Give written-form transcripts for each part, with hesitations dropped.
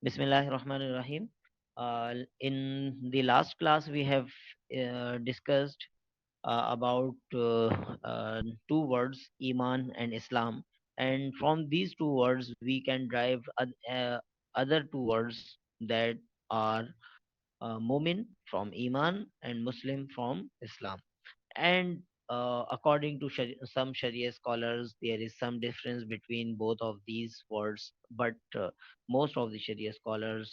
Bismillahir Rahmanir Rahim. In the last class, we have discussed about two words, Iman and Islam. And from these two words, we can derive other two words that are Mumin from Iman and Muslim from Islam. And according to some Sharia scholars, there is some difference between both of these words, but most of the Sharia scholars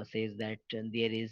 says that there is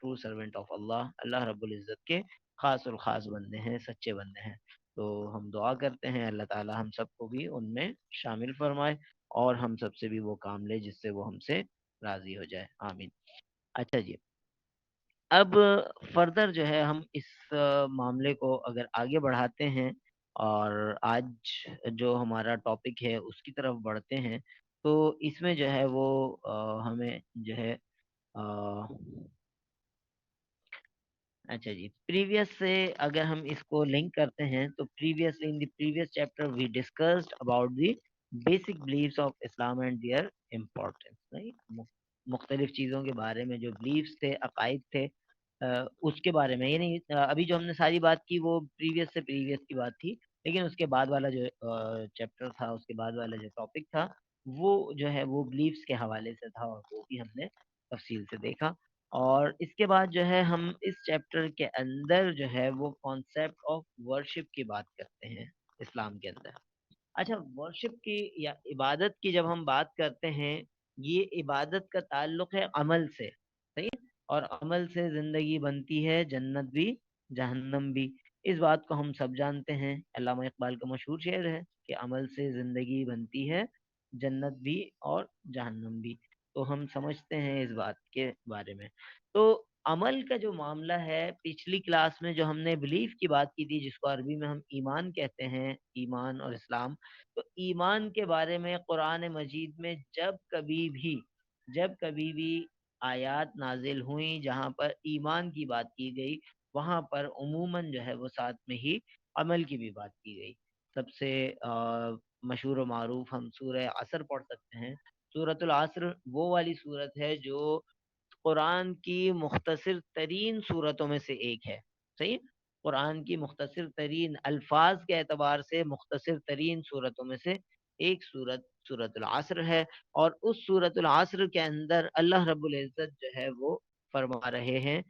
true servant of اللہ، اللہ رب العزت کے خاص الخاص بندے ہیں، سچے بندے ہیں۔ تو ہم دعا کرتے ہیں اللہ تعالی ہم سب کو بھی ان میں شامل فرمائے، اور ہم سب سے بھی وہ کام لے جس سے وہ ہم سے راضی ہو جائے، آمین۔ اچھا جی، اب فردر جو ہے ہم اس معاملے کو اگر آگے بڑھاتے ہیں، اور آج جو ہمارا ٹاپک ہے اس کی طرف بڑھتے ہیں، تو اس میں جو ہے وہ ہمیں جو ہے اچھا جی، پریویس سے اگر ہم اس کو لنک کرتے ہیں تو previously in the previous chapter we discussed about the basic beliefs of Islam and their importance, مختلف چیزوں کے بارے میں جو بلیفس تھے، عقائد تھے، اس کے بارے میں، یعنی ابھی جو ہم نے ساری بات کی وہ پریویس سے پریویس کی بات تھی، لیکن اس کے بعد والا جو چیپٹر تھا، اس کے بعد والا جو ٹاپک تھا، وہ جو ہے وہ بلیفس کے حوالے سے تھا، اور وہ بھی ہم نے تفصیل سے دیکھا۔ اور اس کے بعد جو ہے ہم اس چیپٹر کے اندر جو ہے وہ کانسیپٹ آف ورشپ کی بات کرتے ہیں اسلام کے اندر۔ اچھا، ورشپ کی یا عبادت کی جب ہم بات کرتے ہیں، یہ عبادت کا تعلق ہے عمل سے، صحیح؟ اور عمل سے زندگی بنتی ہے، جنت بھی جہنم بھی، اس بات کو ہم سب جانتے ہیں۔ علامہ اقبال کا مشہور شعر ہے کہ عمل سے زندگی بنتی ہے، جنت بھی اور جہنم بھی، تو ہم سمجھتے ہیں اس بات کے بارے میں۔ تو عمل کا جو معاملہ ہے، پچھلی کلاس میں جو ہم نے بلیف کی بات کی تھی، جس کو عربی میں ہم ایمان کہتے ہیں، ایمان اور اسلام، تو ایمان کے بارے میں قرآن مجید میں جب کبھی بھی آیات نازل ہوئیں جہاں پر ایمان کی بات کی گئی، وہاں پر عموماً جو ہے وہ ساتھ میں ہی عمل کی بھی بات کی گئی۔ سب سے مشہور و معروف ہم سورہ عصر پڑھ سکتے ہیں۔ سورۃ العصر وہ والی سورت ہے جو قرآن کی مختصر ترین صورتوں میں سے ایک ہے، صحیح؟ قرآن کی مختصر ترین، الفاظ کے اعتبار سے مختصر ترین صورتوں میں سے ایک صورت سورۃ العصر ہے، اور اس سورۃ العصر کے اندر اللہ رب العزت جو ہے وہ فرما رہے ہیں،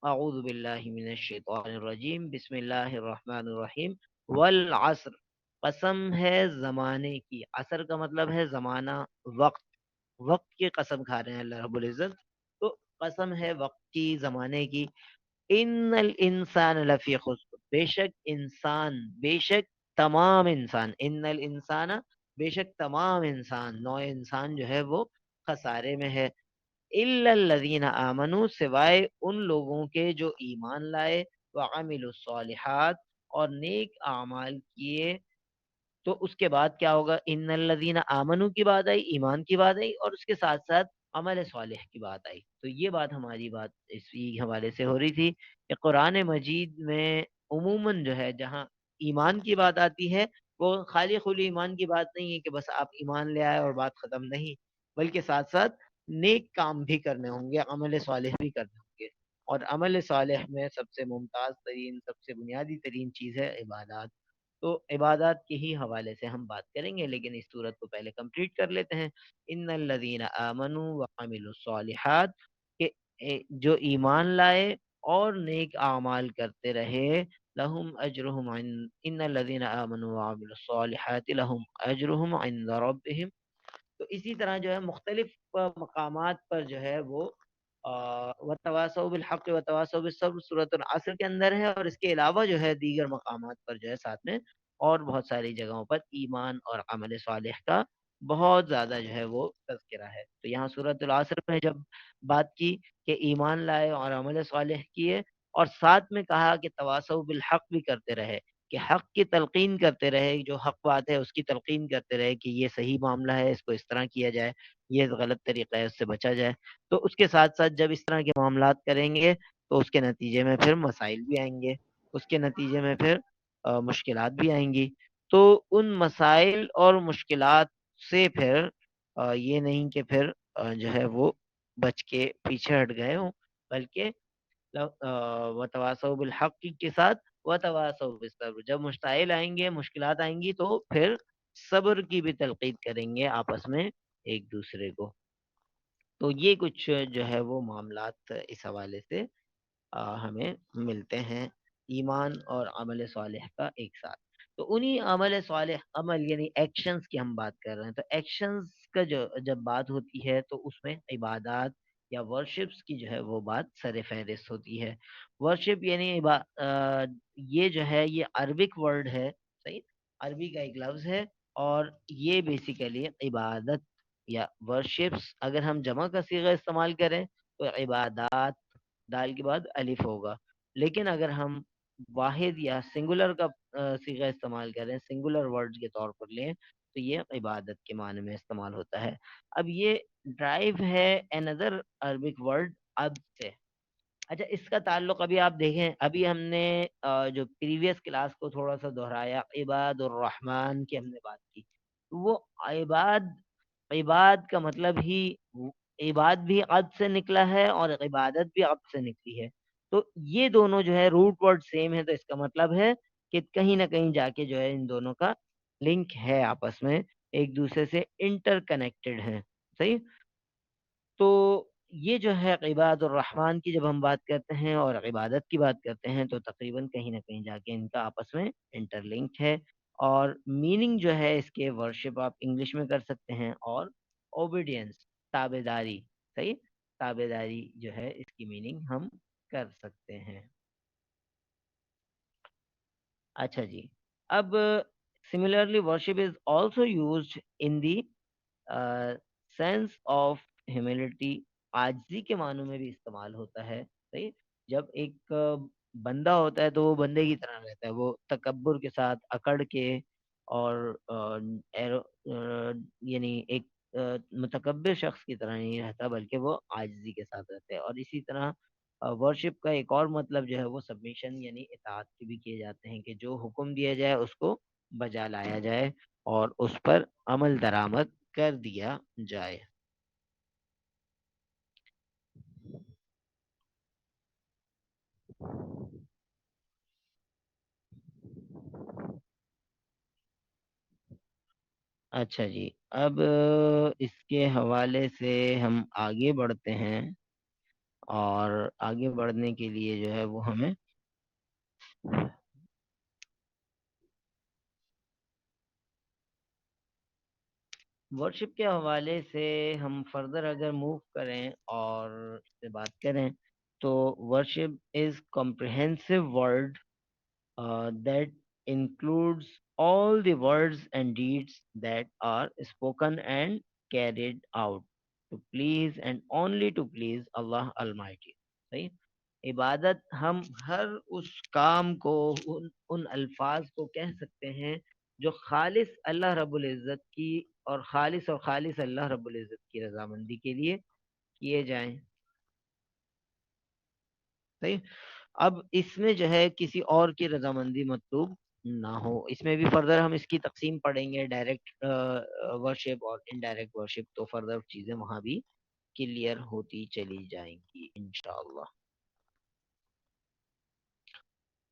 اعوذ باللہ من الشیطان الرجیم، بسم اللہ الرحمن الرحیم، والعصر، قسم ہے زمانے کی، عصر کا مطلب ہے زمانہ، وقت، وقت کی قسم کھا رہے ہیں اللہ رب العزت، تو قسم ہے وقت کی، زمانے کی، ان الانسان لفی خسر، بے شک انسان، بے شک تمام انسان، ان الانسان، بے شک تمام انسان، نوع انسان جو ہے وہ خسارے میں ہے، الا الذین آمنوا، سوائے ان لوگوں کے جو ایمان لائے، وعملوا الصالحات، اور نیک اعمال کیے۔ تو اس کے بعد کیا ہوگا؟ ان الذین آمنو کی بات آئی، ایمان کی بات آئی، اور اس کے ساتھ ساتھ عمل صالح کی بات آئی۔ تو یہ بات ہماری بات اسی حوالے سے ہو رہی تھی کہ قرآن مجید میں عموماً جو ہے جہاں ایمان کی بات آتی ہے، وہ خالی خلی ایمان کی بات نہیں ہے کہ بس آپ ایمان لے آئے اور بات ختم، نہیں، بلکہ ساتھ ساتھ نیک کام بھی کرنے ہوں گے، عمل صالح بھی کرنے ہوں گے، اور عمل صالح میں سب سے ممتاز ترین، سب سے بنیادی ترین چیز ہے عبادات۔ تو عبادات کے ہی حوالے سے ہم بات کریں گے، لیکن اس صورت کو پہلے کمپلیٹ کر لیتے ہیں۔ ان الذین آمنوا وعملوا الصالحات، کہ جو ایمان لائے اور نیک اعمال کرتے رہے، لہم اجرہم عند، ان الذین آمنوا وعملوا الصالحات لہم اجرہم عند ربہم۔ تو اسی طرح جو ہے مختلف مقامات پر جو ہے وہ وتواصوا بالحق وتواصوا بالصبر سورۃ العصر کے اندر ہے، اور اس کے علاوہ جو ہے دیگر مقامات پر جو ہے ساتھ میں اور بہت ساری جگہوں پر ایمان اور عمل صالح کا بہت زیادہ جو ہے وہ تذکرہ ہے۔ تو یہاں سورۃ العصر میں جب بات کی کہ ایمان لائے اور عمل صالح کیے، اور ساتھ میں کہا کہ تواصوا بالحق بھی کرتے رہے، کہ حق کی تلقین کرتے رہے، جو حق بات ہے اس کی تلقین کرتے رہے کہ یہ صحیح معاملہ ہے، اس کو اس طرح کیا جائے، یہ غلط طریقہ ہے، اس سے بچا جائے۔ تو اس کے ساتھ ساتھ جب اس طرح کے معاملات کریں گے تو اس کے نتیجے میں پھر مسائل بھی آئیں گے، اس کے نتیجے میں پھر مشکلات بھی آئیں گی۔ تو ان مسائل اور مشکلات سے پھر یہ نہیں کہ پھر جو ہے وہ بچ کے پیچھے ہٹ گئے ہوں، بلکہ وتواصوا بالحق کے ساتھ وتواصوا بالصبر، جب مشائل آئیں گے، مشکلات آئیں گی، تو پھر صبر کی بھی تلقین کریں گے آپس میں ایک دوسرے کو۔ تو یہ کچھ جو ہے وہ معاملات اس حوالے سے ہمیں ملتے ہیں، ایمان اور عمل صالح کا ایک ساتھ۔ تو انہی عمل صالح، عمل یعنی ایکشنز کی ہم بات کر رہے ہیں، تو ایکشنز کا جو جب بات ہوتی ہے تو اس میں عبادات یا ورشپس کی جو ہے وہ بات سر فہرست ہوتی ہے. ورشپ یعنی یہ جو ہے یہ عربک ورڈ ہے. صحیح، عربی کا ایک لفظ ہے، اور یہ بیسیکلی عبادت یا ورشپس. اگر ہم جمع کا صیغہ استعمال کریں تو عبادات، دال کے بعد الف ہوگا. لیکن اگر ہم واحد یا سنگولر کا صیغہ استعمال کریں، سنگولر ورڈ کے طور پر لیں، تو یہ عبادت کے معنی میں استعمال ہوتا ہے. اب یہ ڈرائیو ہے اندر عربک ورڈ اب سے. اچھا، اس کا تعلق ابھی آپ دیکھیں، ابھی ہم نے جو پریویس کلاس کو تھوڑا سا دہرایا، عباد الرحمن کی ہم نے بات کی. وہ عباد، عباد کا مطلب ہی عباد بھی عد سے نکلا ہے اور عبادت بھی عد سے نکلی ہے. تو یہ دونوں جو ہے روٹ ورڈ سیم ہے، تو اس کا مطلب ہے کہ کہیں نہ کہیں جا کے جو ہے ان دونوں کا لنک ہے، آپس میں ایک دوسرے سے انٹر کنیکٹڈ ہیں. صحیح. تو یہ جو ہے عباد الرحمن کی جب ہم بات کرتے ہیں اور عبادت کی بات کرتے ہیں تو تقریباً کہیں نہ کہیں جا کے ان کا آپس میں انٹر لنک ہے. اور میننگ جو ہے اس کے ورشپ آپ انگلش میں کر سکتے ہیں، اور اوبیڈینس، تابے داری. صحیح، تابے داری جو ہے اس کی میننگ ہم کر سکتے ہیں. اچھا جی. اب similarly worship is also used in the sense of humility. عاجزی کے معنوں میں بھی استعمال ہوتا ہے. صحیح. جب ایک بندہ ہوتا ہے تو وہ بندے کی طرح رہتا ہے، وہ تکبر کے ساتھ اکڑ کے اور یعنی ایک متکبر شخص کی طرح نہیں رہتا، بلکہ وہ عاجزی کے ساتھ رہتا ہے. اور اسی طرح ورشپ کا ایک اور مطلب جو ہے وہ سبمیشن یعنی اطاعت کے بھی کیے جاتے ہیں، کہ جو حکم دیا جائے اس کو بجا لایا جائے اور اس پر عمل درآمد کر دیا جائے. اچھا جی. اب اس کے حوالے سے ہم آگے بڑھتے ہیں، اور آگے بڑھنے کے لیے جو ہے وہ ہمیں ورشپ کے حوالے سے ہم فردر اگر موو کریں اور اس سے بات کریں تو worship is comprehensive word that includes all the words and deeds that are spoken and carried out to please and only to please Allah Almighty. صحیح. عبادت ہم ہر اس کام کو، ان الفاظ کو کہہ سکتے ہیں جو خالص اللہ رب العزت کی اور خالص اللہ رب العزت کی رضامندی کے لیے کیے جائیں. صحیح. اب اس میں جو ہے کسی اور کی رضامندی مطلوب نہ ہو. اس میں بھی فردر ہم اس کی تقسیم پڑھیں گے، ڈائریکٹ ورشپ اور انڈائریکٹ ورشپ، تو فردر چیزیں وہاں بھی کلیئر ہوتی چلی جائیں گی انشاءاللہ.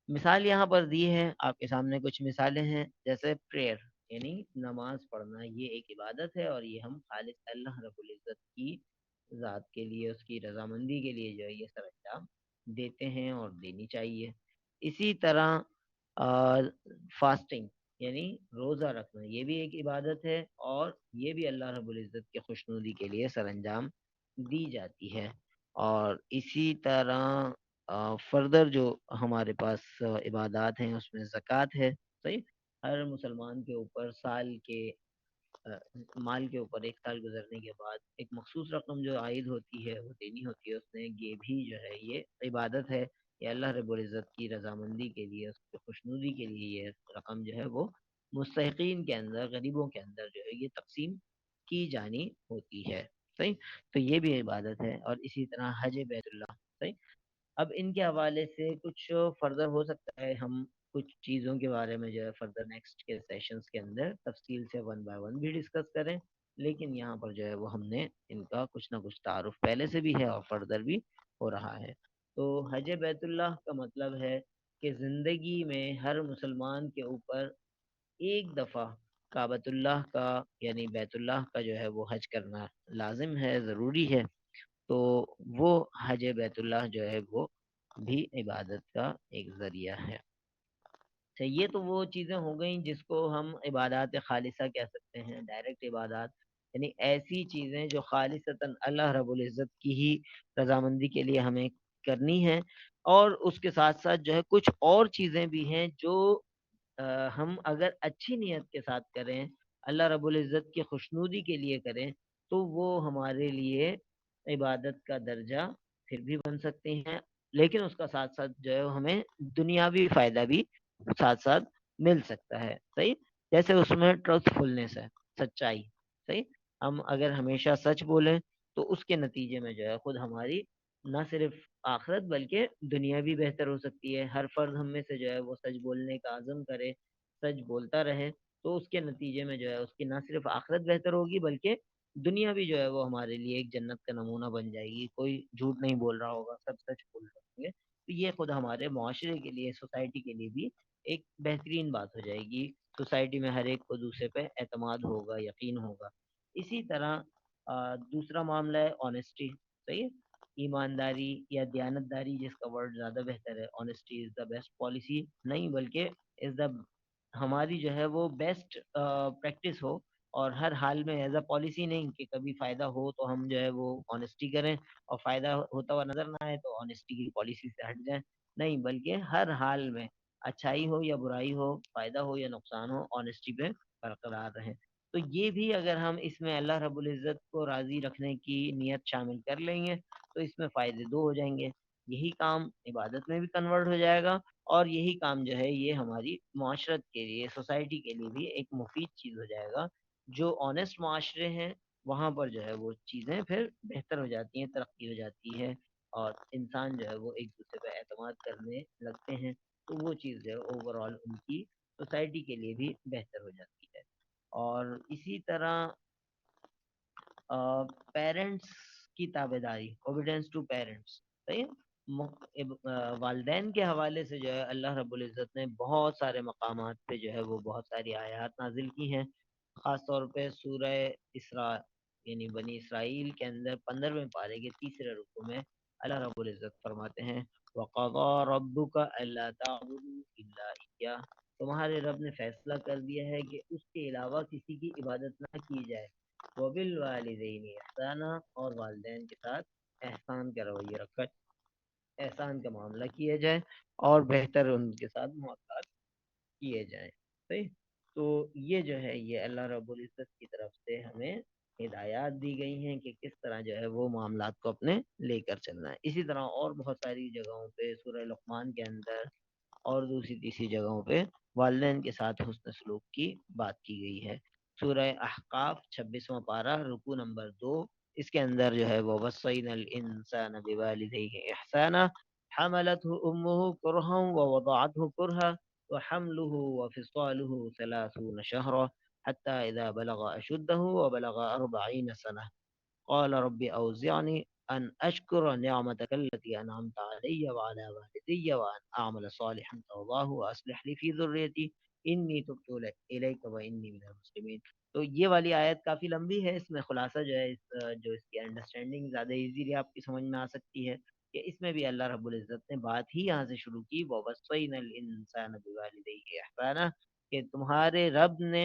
مثال یہاں پر دی ہے آپ کے سامنے، کچھ مثالیں ہیں. جیسے پریئر یعنی نماز پڑھنا، یہ ایک عبادت ہے، اور یہ ہم خالص اللہ رب العزت کی ذات کے لیے، اس کی رضامندی کے لیے جو ہے یہ سر انجام دیتے ہیں اور دینی چاہیے. اسی طرح فاسٹنگ یعنی روزہ رکھنا، یہ بھی ایک عبادت ہے، اور یہ بھی اللہ رب العزت کے خوشنودی کے لیے سر انجام دی جاتی ہے. اور اسی طرح فردر جو ہمارے پاس عبادات ہیں اس میں زکوٰۃ ہے. صحیح. ہر مسلمان کے اوپر سال کے مال کے اوپر ایک سال گزرنے کے بعد ایک مخصوص رقم جو عائد ہوتی ہے وہ دینی ہوتی ہے اس نے. یہ بھی جو ہے یہ عبادت ہے، یہ اللہ رب العزت کی رضامندی کے لیے، اس کی خوشنودی کے لیے یہ رقم جو ہے وہ مستحقین کے اندر، غریبوں کے اندر جو ہے یہ تقسیم کی جانی ہوتی ہے. صحیح. تو یہ بھی عبادت ہے. اور اسی طرح حج بیت اللہ. صحیح. اب ان کے حوالے سے کچھ فردر ہو سکتا ہے ہم کچھ چیزوں کے بارے میں جو ہے فردر نیکسٹ کے سیشنز کے اندر تفصیل سے ون بائی ون بھی ڈسکس کریں، لیکن یہاں پر جو ہے وہ ہم نے ان کا کچھ نہ کچھ تعارف پہلے سے بھی ہے اور فردر بھی ہو رہا ہے. تو حج بیت اللہ کا مطلب ہے کہ زندگی میں ہر مسلمان کے اوپر ایک دفعہ کعبۃ اللہ کا یعنی بیت اللہ کا جو ہے وہ حج کرنا لازم ہے، ضروری ہے. تو وہ حج بیت اللہ جو ہے وہ بھی عبادت کا ایک ذریعہ ہے. اچھا، یہ تو وہ چیزیں ہو گئیں جس کو ہم عبادات خالصہ کہہ سکتے ہیں، ڈائریکٹ عبادات. یعنی ایسی چیزیں جو خالصتاً اللہ رب العزت کی ہی رضامندی کے لیے ہمیں کرنی ہے. اور اس کے ساتھ ساتھ جو ہے کچھ اور چیزیں بھی ہیں جو ہم اگر اچھی نیت کے ساتھ کریں، اللہ رب العزت کی خوشنودی کے لیے کریں، تو وہ ہمارے لیے عبادت کا درجہ پھر بھی بن سکتے ہیں. لیکن اس کا ساتھ ساتھ جو ہے ہمیں دنیاوی فائدہ بھی ساتھ ساتھ مل سکتا ہے. صحیح. جیسے اس میں ٹرسٹ فلنس ہے، سچائی. صحیح. ہم اگر ہمیشہ سچ بولیں تو اس کے نتیجے میں جو ہے خود ہماری نہ صرف آخرت بلکہ دنیا بھی بہتر ہو سکتی ہے. ہر فرد ہم میں سے جو ہے وہ سچ بولنے کا عزم کرے، سچ بولتا رہے، تو اس کے نتیجے میں جو ہے اس کی نہ صرف آخرت بہتر ہوگی بلکہ دنیا بھی جو ہے وہ ہمارے لیے ایک جنت کا نمونہ بن جائے گی. کوئی جھوٹ نہیں بول رہا ہوگا، سب سچ بول رہے ہوں گے. تو یہ خود ہمارے معاشرے کے لیے، سوسائٹی کے لیے بھی ایک بہترین بات ہو جائے گی. سوسائٹی میں ہر ایک کو دوسرے پہ اعتماد ہوگا، یقین ہوگا. اسی طرح دوسرا معاملہ ہے آنےسٹی. صحیح ہے. ایمانداری یا دیانتداری، جس کا ورڈ زیادہ بہتر ہے. Honesty is the best policy نہیں، بلکہ از دا ہماری جو ہے وہ بیسٹ پریکٹس ہو. اور ہر حال میں ایز اے پالیسی نہیں کہ کبھی فائدہ ہو تو ہم جو ہے وہ آنےسٹی کریں، اور فائدہ ہوتا ہوا نظر نہ آئے تو آنےسٹی کی پالیسی سے ہٹ جائیں. نہیں، بلکہ ہر حال میں اچھائی ہو یا برائی ہو، فائدہ ہو یا نقصان ہو، آنےسٹی پہ برقرار رہیں. تو یہ بھی اگر ہم اس میں اللہ رب العزت کو راضی رکھنے کی نیت شامل کر لیں گے تو اس میں فائدے دو ہو جائیں گے. یہی کام عبادت میں بھی کنورٹ ہو جائے گا، اور یہی کام جو ہے یہ ہماری معاشرت کے لیے، سوسائٹی کے لیے بھی ایک مفید چیز ہو جائے گا. جو آنےسٹ معاشرے ہیں وہاں پر جو ہے وہ چیزیں پھر بہتر ہو جاتی ہیں، ترقی ہو جاتی ہے، اور انسان جو ہے وہ ایک دوسرے پہ اعتماد کرنے لگتے ہیں. تو وہ چیز جو ہے اوور آل ان کی سوسائٹی کے لیے بھی بہتر ہو جاتی ہے. اور اسی طرح پیرنٹس کی تابع داری، اوبیڈینس ٹو پیرنٹس. صحیح ہے؟ والدین کے حوالے سے جو ہے اللہ رب العزت نے بہت سارے مقامات پہ جو ہے وہ بہت ساری آیات نازل کی ہیں. خاص طور پہ سورہ اسراء یعنی بنی اسرائیل کے اندر 15ویں پارے کے تیسرے رکوع میں اللہ رب العزت فرماتے ہیں وَقَضَى رَبُّكَ أَلَّا تَعْبُدُوا إِلَّا إِيَّاهُ. تمہارے رب نے فیصلہ کر دیا ہے کہ اس کے علاوہ کسی کی عبادت نہ کی جائے. وَبِالْوَالِدَيْنِ إِحْسَانًا، اور والدین کے ساتھ احسان کا رویہ رکھا، احسان کا معاملہ کیا جائے اور بہتر ان کے ساتھ معاملات کیے جائیں. صحیح. تو یہ جو ہے یہ اللہ رب العزت کی طرف سے ہمیں ہدایات دی گئی ہیں کہ کس طرح جو ہے وہ معاملات کو اپنے لے کر چلنا ہے. اسی طرح اور بہت ساری جگہوں پہ سورہ لقمان کے اندر اور دوسری تیسری جگہوں پہ والدین کے ساتھ حسن سلوک کی بات کی گئی ہے. سورہ احقاف 26واں پارہ رکوع نمبر 2، اس کے اندر جو ہے وہ وصینا الانسان بوالدیہ احسانا حملته امه کرہا ووضعته کرہا وحمله وفصاله 30 شهرا حتى اذا بلغ اشده وبلغ 40 سنة قال رب اوزعني ان اشكر نعمتك التي انعمت علي وعلى والدي وان اعمل صالحا ترضاه واصلح لي في ذريتي انی تبت الیک و انی من المسلمین. تو یہ والی آیت کافی لمبی ہے، اس میں خلاصہ جو ہے جو اس کی انڈرسٹینڈنگ زیادہ ایزیلی آپ کی سمجھ میں آ سکتی ہے کہ اس میں بھی اللہ رب العزت نے بات ہی یہاں سے شروع کی وَوَصَّيْنَا الْإِنسَانَ بِوَالِدَيْهِ إِحْسَانًا، کہ تمہارے رب نے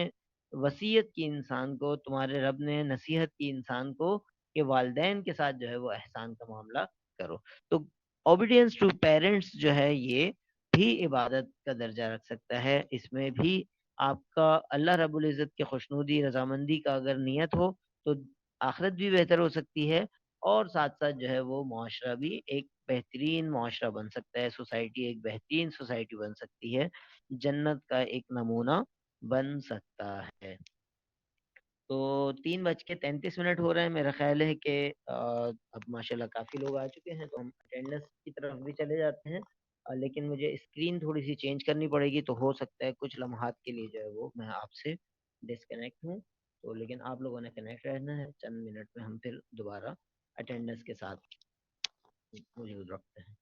وصیت کی انسان کو، تمہارے رب نے نصیحت کی انسان کو کہ والدین کے ساتھ جو ہے وہ احسان کا معاملہ کرو. تو اوبیڈینس ٹو پیرنٹس جو ہے یہ بھی عبادت کا درجہ رکھ سکتا ہے. اس میں بھی آپ کا اللہ رب العزت کی خوشنودی، رضامندی کا اگر نیت ہو تو آخرت بھی بہتر ہو سکتی ہے، اور ساتھ ساتھ جو ہے وہ معاشرہ بھی ایک بہترین معاشرہ بن سکتا ہے. سوسائٹی ایک بہترین سوسائٹی بن سکتی ہے، جنت کا ایک نمونہ بن سکتا ہے. تو 3:33 ہو رہے ہیں. میرا خیال ہے کہ اب ماشاءاللہ کافی لوگ آ چکے ہیں تو ہم اٹینڈنس کی طرف بھی چلے جاتے ہیں. لیکن مجھے اسکرین تھوڑی سی چینج کرنی پڑے گی، تو ہو سکتا ہے کچھ لمحات کے لیے جو ہے وہ میں آپ سے ڈسکنیکٹ ہوں. تو لیکن آپ لوگوں نے کنیکٹ رہنا ہے. چند منٹ میں ہم پھر دوبارہ اٹینڈنس کے ساتھ موجود رکھتے ہیں.